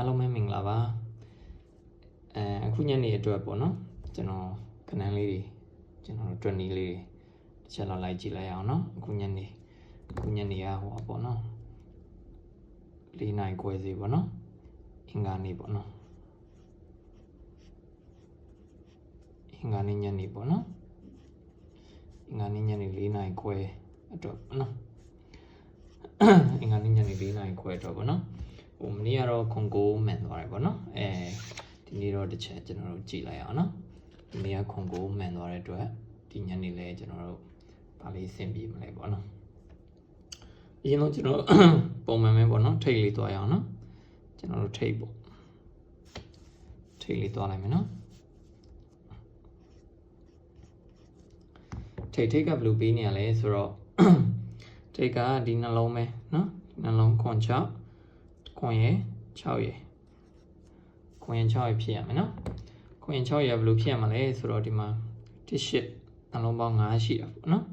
အားလုံးပဲမင်္ဂလာပါအခုညနေအတွက်ပေါ့နော်ကျွန်တော်ခဏလေးတွေကျွန်တော်တို့တွက်နည်းလေးတစ်ချက်လောက်လိုက်ကြည့်လိုက်အောင်နော်အခုညနေကဟိုပေါ့နော်၄နိုင်ခွဲစီပေါ့နော်အင်္ဂါနေ့ပေါ့နော်အင်္ဂါနေ့ညနေပေါ့နော်အင်္ဂါနေ့ညနေ၄နိုင်ခွဲအတွက်ပေါ့နော်အင်္ဂါနေ့ညနေ၄နိုင်ခွဲအတွက်ပေါ့နော်ဟိုမနေ့ကတော့ခွန်ကိုမှန်သွားတယ်ပေါ့နော်ဒီနေ့တော့တစ်ချက်ကျွန်တော်တို့ကြည့်လိုက်အောင်နော်ဒီနေ့ကခွန်ကိုမှန်သွားတဲ့အတွက်ဒီညနေလဲကျွန်တော်တို့ဗာလေးဆင်ပြေမလဲပေါ့နော်အရင်ဆုံးကျွန်တော်ပုံမှန်ပဲပေါ့နော်ထိတ်လေးသွားရအောင်နော်ကျွန်တော်တို့ထိတ်ပေါ့ထိတ်လေးသွားလိုက်မယ်နော်ထိတ်ကဘယ်လိုပေးနေရလဲဆိုတော့ထိတ်ကဒီနှလုံးပဲနော်နှလုံးခွန်6ခွန်ရ6ရခွန်6ရဖြစ်ရမယ်နော်ခွန်6ရဘယ်လိုဖြစ်ရမလဲဆိုတော့ဒီမှာ18နှလုံးပေါင်း5ရှိတာပေါ့နော်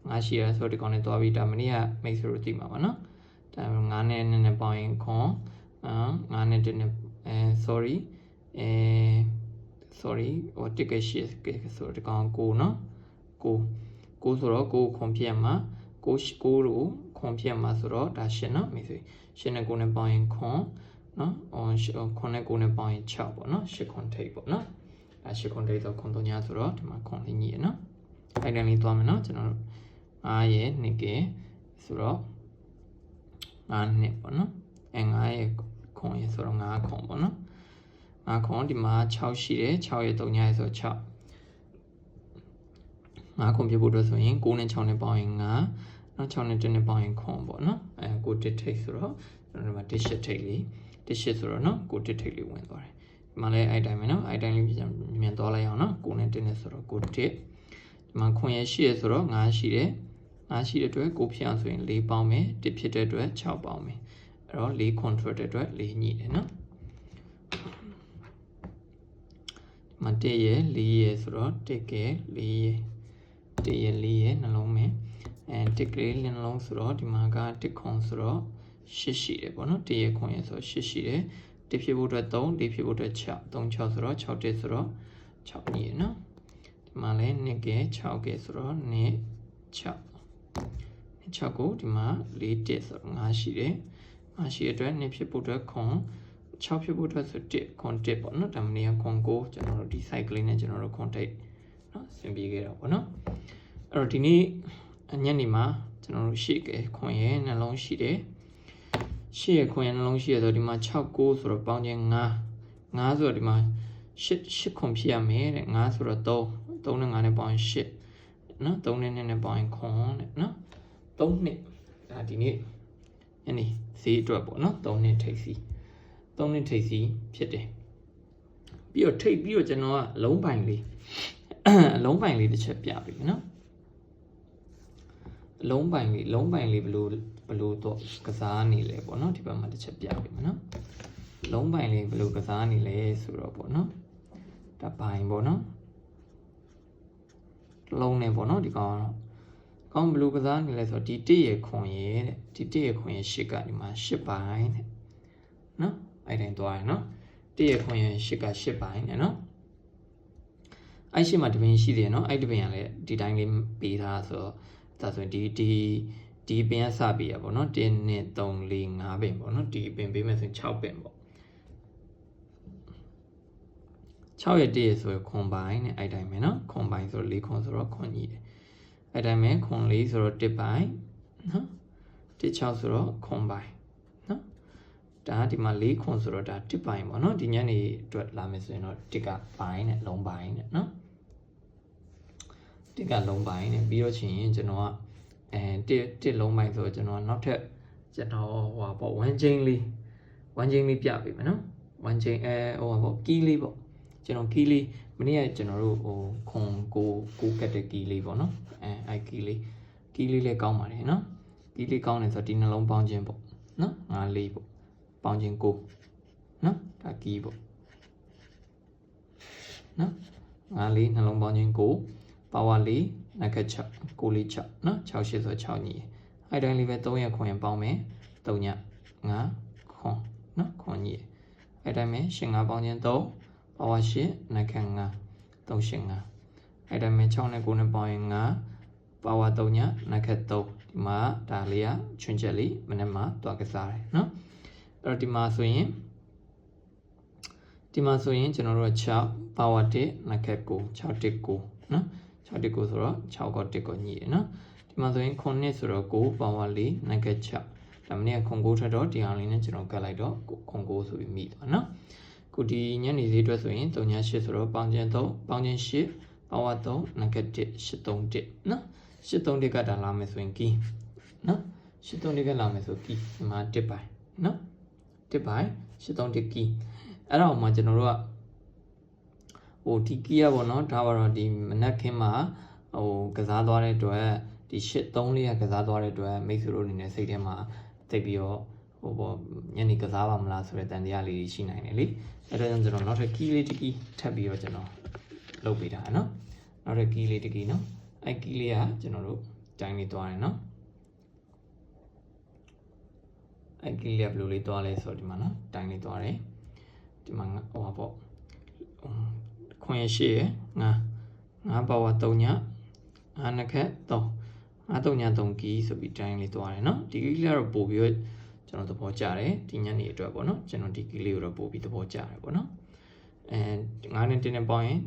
5ရှိရဆိုတော့ဒီကောင်နဲ့တွားပြီးဒါမနေ့ကမိတ်ဆွေတို့သိမှာပါနော်ဒါ9နဲ့နဲ့ပေါင်းရင်ခွန်9နဲ့1နဲ့sorry ဟိုတစ်ကရှိဆိုတော့ဒီကောင်9နော်9ဆိုတော့9ခွန်ဖြစ်ရမှာ9လို့ခွန်ဖြစ်မှာဆိုတော့ဒါ8နော်မိတ်ဆွေ8နဲ့9နဲ့ပေါင်းရင်ခွန်နော်ခွန်နဲ့9နဲ့ပေါင်းရင်6ပေါ့နော်8ခွန်ထိပ်ပေါ့နော်8ခွန်ထိပ်ဆိုခွန်3ညဆိုတော့ဒီမှာခွန်လေးညည်ရနော်အဲ့ဒါလေးသွားမယ်နော်ကျွန်တော်တို့9ရဲ့2ကဆိုတော့9နှစ်ပေါ့နော်9ရဲ့ခွန်ရဲ့ဆိုတော့9ခွန်ပေါ့နော်9ခွန်ဒီမှာ6ရှိတယ်6ရဲ့3ညရဲ့ဆိုတော့6 9ခွန်ပြဖို့အတွက်ဆိုရင်9နဲ့6နဲ့ပေါင်းရင်9နော်6နဲ့1နဲ့ပေါင်းရင်ခွန်ပေါ့နော်9တစ်ထိပ်ဆိုတော့ကျွန်တော်တို့မှာ1ရှစ်ထိပ်လေး1ရှစ်ဆိုတော့နော်9တစ်ထိပ်လေးဝင်သွားတယ်ဒီမှာလည်းအဲ့တိုင်းပဲနော်အဲ့တိုင်းလေးမြန်သွားလိုက်အောင်နော်9နဲ့1နဲ့ဆိုတော့9တစ်ဒီမှာခွန်ရဲ့8ရဲ့ဆိုတော့9ရှိတယ်9ရှိတဲ့အတွက်9ဖြစ်အောင်ဆိုရင်4ပေါင်းမယ်1ဖြစ်တဲ့အတွက်6ပေါင်းမယ်အဲ့တော့4ခွန်ထွက်တဲ့အတွက်4ညှိတယ်နော်ဒီမှာ1ရဲ့4ရဲ့ဆိုတော့1က4ရဲ့1ရဲ့4ရဲ့နှလုံးမယ်1ကလေးနှလုံးဆိုတော့ဒီမှာက1ခွန်ဆိုတော့8ရှိတယ်ပေါ့နော်1ရဲ့ခွန်ရဲ့ဆိုတော့8ရှိတယ်1ဖြစ်ဖို့အတွက်3 4ဖြစ်ဖို့အတွက်6 3 6ဆိုတော့6တက်ဆိုတော့6ညည်နော်ဒီမှာလည်း2က6ကဆိုတော့2 6ကိုဒီမှာ4တက်ဆိုတော့5ရှိတယ်5ရှိတဲ့အတွက်2ဖြစ်ဖို့အတွက်ခွန်6ဖြစ်ဖို့အတွက်ဆို1ခွန်1ပေါ့နော်ဒါမှမဟုတ်ခွန်9ကျွန်တော်တို့ဒီ site ကလေးနဲ့ကျွန်တော်တို့ခွန်ထိတ်နော်ဆင်ပြေခဲ့တာပေါ့နော်အဲ့တော့ဒီနေ့ညနေမှာကျွန်တော်တို့ရှေ့ကခွန်ရဲ့နှလုံးရှိတယ်ရှေ့ရခွန်ရနှလုံးရှိရဆိုတော့ဒီမှာ6 9ဆိုတော့ပေါင်းခြင်း5ဆိုတော့ဒီမှာ8ခွန်ဖြစ်ရမယ်တဲ့5ဆိုတော့3နဲ့5နဲ့ပေါင်းရင်8နော်3နဲ့2နဲ့ပေါင်းရင်ခွန်တဲ့နော်3နှစ်ဒါဒီနေ့ညနေဈေးအတွက်ပေါ့နော်3နှစ်ထိပ်စီ3နှစ်ထိပ်စီဖြစ်တယ်ပြီးတော့ထိပ်ပြီးတော့ကျွန်တော်ကလုံးပိုင်လေးတစ်ချက်ပြပြီနော်လုံးပိုင်လေးဘယ်လိုတော့ကစားနေလဲပေါ့နော်ဒီဘက်မှာတစ်ချက်ပြပြီမနော်လုံးပိုင်လေးဘယ်လိုကစားနေလဲဆိုတော့ပေါ့နော်ဒါပိုင်ပေါ့နော်လုံးနေပေါ့နော်ဒီကောင်ကောင်းဘယ်လိုကစားနေလဲဆိုတော့ဒီ1ရဲ့ခွန်ရဲ့တဲ့ဒီ1ရဲ့ခွန်ရဲ့8ကဒီမှာ8ပိုင်းတဲ့နော်အဲ့တိုင်းသွားရနော်1ရဲ့ခွန်ရဲ့8က8ပိုင်းတဲ့နော်အဲ့ရှိမှဒီပင်ရှိတယ်နော်အဲ့ဒီပင်ကလည်းဒီတိုင်းလေးပေးထားဆိုတော့ဒါဆိုရင်ဒီပင်ကစပေးရပေါ့နော်1 2 3 4 5ပင်ပေါ့နော်ဒီပင်ပေးမယ်ဆိုရင်6ပင်ပေါ့6ရဲ့1ရဲ့ဆိုရင်ခွန်ပိုင်းနဲ့အဲ့တိုင်းပဲနော်ခွန်ပိုင်းဆိုတော့4ခွန်ဆိုတော့ခွန်ကြီးတယ်အဲ့တိုင်းပဲခွန်4ဆိုတော့1ပိုင်းနော်1 6ဆိုတော့ခွန်ပိုင်းနော်ဒါဒီမှာ4ခွန်ဆိုတော့ဒါ1ပိုင်းပေါ့နော်ဒီညနေအတွက်လာမယ်ဆိုရင်တော့1ကပိုင်းနဲ့လုံးပိုင်းနဲ့နော်1ကလုံးပိုင်းနဲ့ပြီးတော့ချင်းကျွန်တော်က1လုံးပိုင်းဆိုတော့ကျွန်တော်နောက်ထပ်ကျွန်တော်ဟိုပေါ့1ချိန်လေးပြပေးမယ်နော်1ချိန်ဟိုပေါ့ကီးလေးပေါ့ကျွန်တော်ကီးလေးမနေ့ကကျွန်တော်တို့ဟိုခွန်ကိုကတ်တဲ့ကီးလေးပေါ့နော်အဲ့ကီးလေးလည်းကောင်းပါတယ်နော်ကီးလေးကောင်းတယ်ဆိုတော့ဒီနှလုံးပေါင်းခြင်းပေါ့နော်5 4ပေါ့ပေါင်းခြင်း9နော်ဒါကီးပေါ့နော်5 4နှလုံးပေါင်းခြင်း9ပါဝါ4နက်ခတ်6 9 4 6နော်6 8ဆို6ညီအဲ့တိုင်းလေးပဲ3ရခွန်ရပေါင်းမယ်3ည5ခွန်နော်ခွန်ညီ အဲ့ဒါမဲ့ရှင်9ပေါင်းခြင်း3ပါဝါ8နက်ခတ်9 3ရှင်9အဲ့ဒါမဲ့6နဲ့9နဲ့ပေါင်းရင်9ပါဝါ3ညနက်ခတ်3ဒီမှာဒါလေးကချွန်းချက်လေးမနေ့မှသွားကစားတယ်နော်အဲ့တော့ဒီမှာဆိုရင်ကျွန်တော်တို့6ပါဝါ1နက်ခတ်9 6 1 9နော်6 1 9ဆိုတော့6က1ကိုညှိတယ်နော်ဒီမှာဆိုရင်9ဆိုတော့9ပါဝါ4နက်ခတ်6ဒါမနေ့ကခွန်9ထက်တော့ဒီအောင်လေးနဲ့ကျွန်တော်ကတ်လိုက်တော့ခွန်9ဆိုပြီးမိသွားနော်ခုဒီညနေဈေးအတွက်ဆိုရင်3ည8ဆိုတော့ပေါင်းခြင်း3ပေါင်းခြင်း8ပါဝါ3နက်ခတ်1 831နော်831ကဒါလာမယ်ဆိုရင်ကီနော်831ကလာမယ်ဆိုကီဒီမှာ1ပိုင်းနော်1ပိုင်း831ကီအဲ့တော့မှကျွန်တော်တို့ကဟိုဒီကီရပေါ့နော်ဒါပါတော့ဒီမနက်ခင်းမှာဟိုကစားသွားတဲ့အတွက်ဒီ8-3လေးကကစားသွားတဲ့အတွက်မိတ်ဆွေတို့အနေနဲ့စိတ်ထဲမှာသိပြီးတော့ဟိုပေါ့ညနေကစားပါမလားဆိုတဲ့တန်တရားလေးရှိနိုင်တယ်လေအဲ့ဒါကြောင့်ကျွန်တော်နောက်ထပ်ကီလေးတစ်ကီထပ်ပြီးတော့ကျွန်တော်လုပ်ပေးတာနော်နောက်ထပ်ကီလေးတစ်ကီနော်အဲ့ကီလေးကကျွန်တော်တို့တိုင်းလေးသွားတယ်နော်အဲ့ကီလေးကဘယ်လိုလေးသွားလဲဆိုတော့ဒီမှာနော်တိုင်းလေးသွားတယ်ဒီမှာဟိုပါပေါ့ခွန်ရရှိရ9ပါဝါ3ည9နက်ခတ်3 9 3ည3ကီဆိုပြီးတိုင်းလေးသွားတယ်နော်ဒီကီလေးကတော့ပို့ပြီးတော့ကျွန်တော်သဘောကျတယ်ဒီညနေအတွက်ပေါ့နော်ကျွန်တော်ဒီကီလေးကိုတော့ပို့ပြီးသဘောကျတယ်ပေါ့နော်9နဲ့1နဲ့ပေါင်းရင်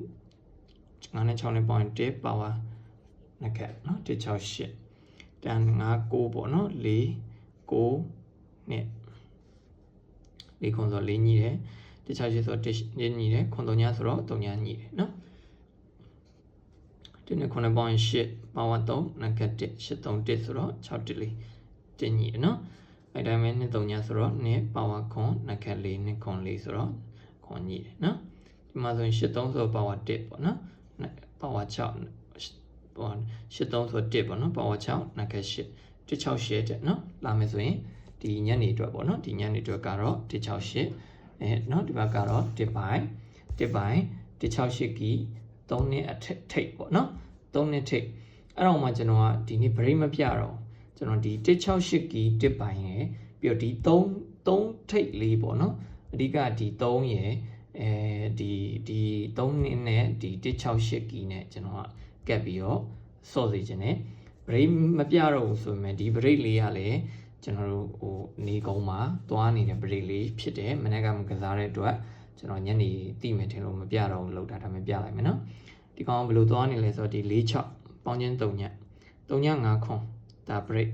9နဲ့6နဲ့ပေါင်းရင်1ပါဝါနက်ခတ်နော်168တန်9 9ပေါ့နော်4 9နဲ့4ခွန်ဆို4ညှိတယ်168ဆို1ညှိတယ်ခွန်3ညဆိုတော့3ညညှိတယ်နော်ဒီနေ့9ပေါင်းရင်8ပါဝါ3နက်ခတ်1 831ဆိုတော့6 1 4ညှိတယ်နော်အဲ့ဒါမဲ့2 3ညဆိုတော့2ပါဝါခွန်နက်ခတ်4 2ခွန်4ဆိုတော့ခွန်ညှိတယ်နော်ဒီမှာဆိုရင်8 3ဆိုတော့ပါဝါ1ပေါ့နော်ပါဝါ6ပေါ့8 3ဆို1ပေါ့နော်ပါဝါ6နက်ခတ်8 168တဲ့နော်လာမယ်ဆိုရင်ဒီညနေအတွက်ပေါ့နော်ဒီညနေအတွက်ကတော့168နော်ဒီဘက်ကတော့1ပိုင်း168ကီ3နှစ်အထိပ်ပေါ့နော်3နှစ်ထိပ်အဲ့တော့မှကျွန်တော်ကဒီနေ့ break မပြတော့ကျွန်တော်ဒီ168ကီ1ပိုင်းရယ်ပြီးတော့ဒီ3ထိပ်လေးပေါ့နော်အဓိကဒီ3ရယ်ဒီ3နှစ်နဲ့ဒီ168ကီနဲ့ကျွန်တော်ကကပ်ပြီးတော့စော့စေခြင်းနဲ့ break မပြတော့ဘူးဆိုပေမဲ့ဒီ break လေးကလည်းကျွန်တော်တို့ဟိုနေကုန်းမှာသွားနေတဲ့ break လေးဖြစ်တယ်မနေ့ကမကစားတဲ့အတွက်ကျွန်တော်ညနေတိမယ်ထင်လို့မပြတော့ဘူးလောက်တာဒါမှပြလိုက်မယ်နော်ဒီကောင်ဘယ်လိုသွားနေလဲဆိုတော့ဒီ46ပေါင်းခြင်း3ည5ခွန်ဒါ break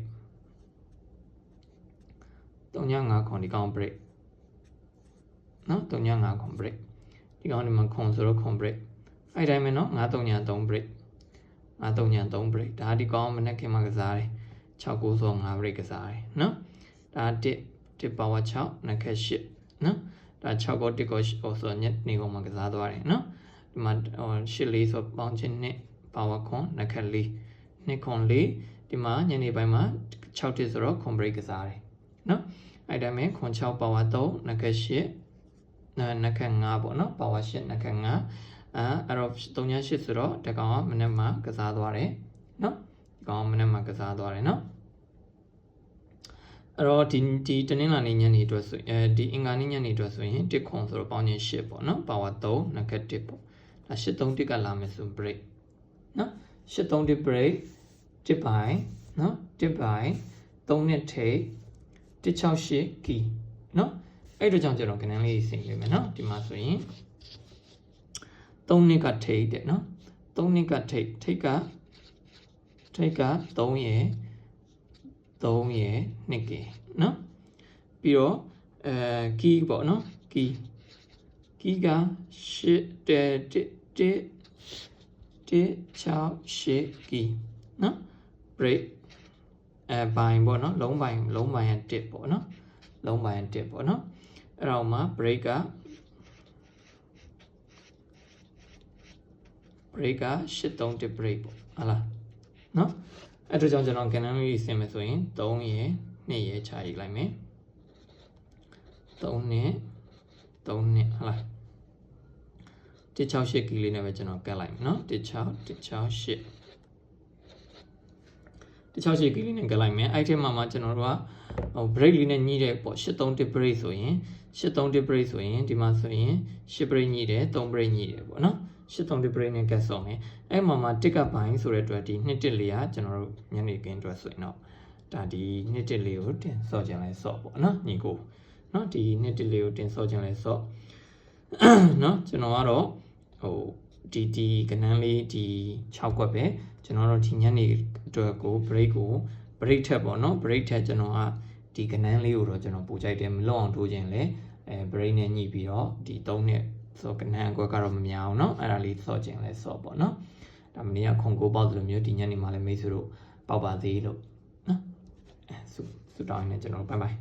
3ည5ခွန်ဒီကောင် break နော်3ည5ခွန် break ဒီကောင်ဒီမှာခွန်ဆိုတော့ခွန် break အဲ့တိုင်းပဲနော်9 3ည3 break 9 3ည3 break ဒါဒီကောင်မနေ့ကမှကစားတယ်6 9ဆို5 break ကစားတယ်နော်ဒါ1ပါဝါ6နက်ခတ်8နော်ဒါ6ကို1ကိုဆိုညနေကောင်မှာကစားသွားတယ်နော်ဒီမှာ8 4ဆိုပေါင်းခြင်းနဲ့ပါဝါခွန်နက်ခတ်4 2ခွန်4ဒီမှာညနေပိုင်းမှာ6တစ်ဆိုတော့ခွန် break ကစားတယ်နော်အဲ့ဒါမဲ့ခွန်6ပါဝါ3နက်ခတ်8နက်ခတ်5ပေါ့နော်ပါဝါ8နက်ခတ်5အဲ့တော့3ည8ဆိုတော့တကောင်ကမနေ့မှကစားသွားတယ်နော်ဒီကောင်မနေ့မှကစားသွားတယ်နော်အဲ့တော့ဒီတနင်္လာနေ့ညနေအတွက်ဆိုဒီအင်္ဂါနေ့ညနေအတွက်ဆိုရင်1ခွန်ဆိုတော့ပေါင်းခြင်း8ပေါ့နော်ပါဝါ3နက်ခတ်1ပေါ့ဒါ8 3 1ကလာမယ်ဆို break နော်8 3 1 break 1ပိုင်းနော်1ပိုင်း3နှစ်ထိပ်168ကီနော်အဲ့တော့ကြောင့်ကျွန်တော်ကဏ္ဍလေးဆင်ပေးမယ်နော်ဒီမှာဆိုရင်3နှစ်ကထိပ်တဲ့နော်3နှစ်ကထိပ်က3ရယ်2ကနော်ပြီးတော့ကီပေါ့နော်ကီက8 168ကီနော် break ပိုင်းပေါ့နော်လုံးပိုင်းရ1ပေါ့နော်လုံးပိုင်းရ1ပေါ့နော်အဲ့တော့မှ break က8 3 1 break ပေါ့ဟုတ်လားနော်အဲ့ဒါကြောင့်ကျွန်တော်ကဏ္ဍလေးဆင်မယ်ဆိုရင်3ရယ်2ရယ်ခြားရေးလိုက်မယ်3နဲ့ဟုတ်လား168ကီလေးနဲ့ပဲကျွန်တော်ကတ်လိုက်မယ်နော်168ကီလေးနဲ့ကတ်လိုက်မယ်အဲ့ဒီမှာကျွန်တော်တို့က break လေးနဲ့ညှိတဲ့ပေါ့831 break ဆိုရင်831 break ဆိုရင်ဒီမှာဆိုရင်10 break ညှိတယ်3 break ညှိတယ်ပေါ့နော်831 break နဲ့ကတ်ဆုံးမယ်အဲ့မှာ tick up ပိုင်းဆိုတဲ့အတွက်ဒီ214ကကျွန်တော်တို့ညနေခင်းအတွက်ဆိုရင်တော့ဒါဒီ214ကိုတင်စော့ခြင်းလဲစော့ပေါ့နော်ညီကိုနော်ဒီ214ကိုတင်စော့ခြင်းလဲစော့နော်ကျွန်တော်ကတော့ဒီကနန်းလေးဒီ6ကွက်ပဲကျွန်တော်တို့ဒီညနေအတွက်ကို break ထက်ပေါ့နော် break ထက်ကျွန်တော်ကဒီကနန်းလေးကိုတော့ကျွန်တော်ပို့ကြိုက်တယ်မလွတ်အောင်ထိုးခြင်းလဲbreak နဲ့ညှိပြီးတော့ဒီ3နဲ့ဆိုကနန်းအကွက်ကတော့မများအောင်เนาะအဲ့ဒါလေးစော့ခြင်းလဲစော့ပေါ့เนาะဒါမနေ့ကခုံကိုပေါက်သလိုမျိုးဒီညနေမှာလည်းမိတ်ဆွေတို့ပေါက်ပါသေးလို့เนาะဆုတောင်းနေကျွန်တော်ဘိုင်ဘိုင်